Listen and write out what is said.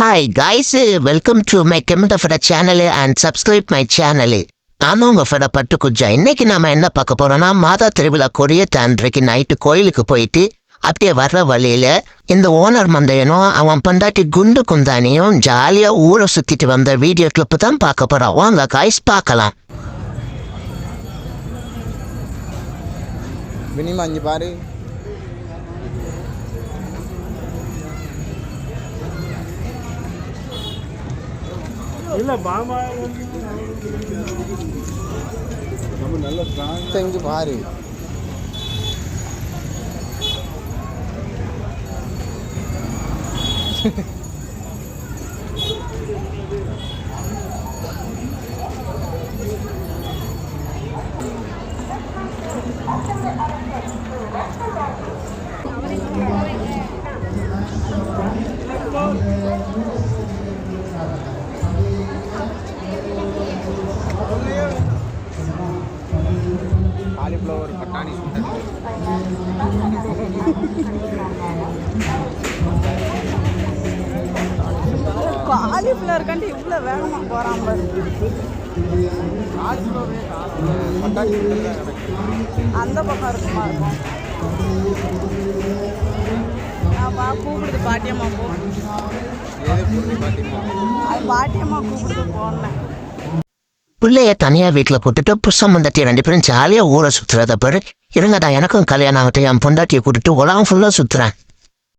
Hi guys, welcome to my Kemata Fada channel and subscribe my channel. நான் உங்க ஃபட பட்டு குஜா. இன்னைக்கு நாம என்ன பார்க்க போறோம்னா மாதா திருவிழா கொடிய தாண்டிக்கு நைட்டு கோயிலுக்கு போயிட்டு அப்படியே வர்ற வழியில இந்த ஓனர் மந்தையனும் அவன் பண்டாட்டி குண்டு குந்தானியும் ஜாலியா ஊரை சுத்திட்டு வந்த வீடியோ கிளிப்பு தான் பார்க்க போறோம். வாங்க காய்ஸ் பார்க்கலாம். வினிமா இங்க பாரு. இல்ல பாமா நம்ம நல்ல ஸ்ட்ராங் இங்க பாரு. காலிஃப்ளவர் பட்டாணி சுண்டல் காலிஃப்ளவர் கண்டு இவ்வளோ வேகமாக போகிறான் பாரு. பட்டாணி சுண்டல் அந்த பக்கம் இருக்குமா இருக்கும். கூப்பிடுது பாட்டியம்மா போ. அது பாட்டியம்மா கூப்பிடுது போனேன். பிள்ளைய தனியா வீட்டுல போட்டுட்டு புருஷன் பொண்டாட்டி ரெண்டு பேரும் ஜாலியா ஊரை சுத்துறத பாரு. இருங்கடா எனக்கும் கல்யாணம் ஆகட்டும், என் பொண்டாட்டியை கூட்டிட்டு உலகம் ஃபுல்லா சுத்துறேன்.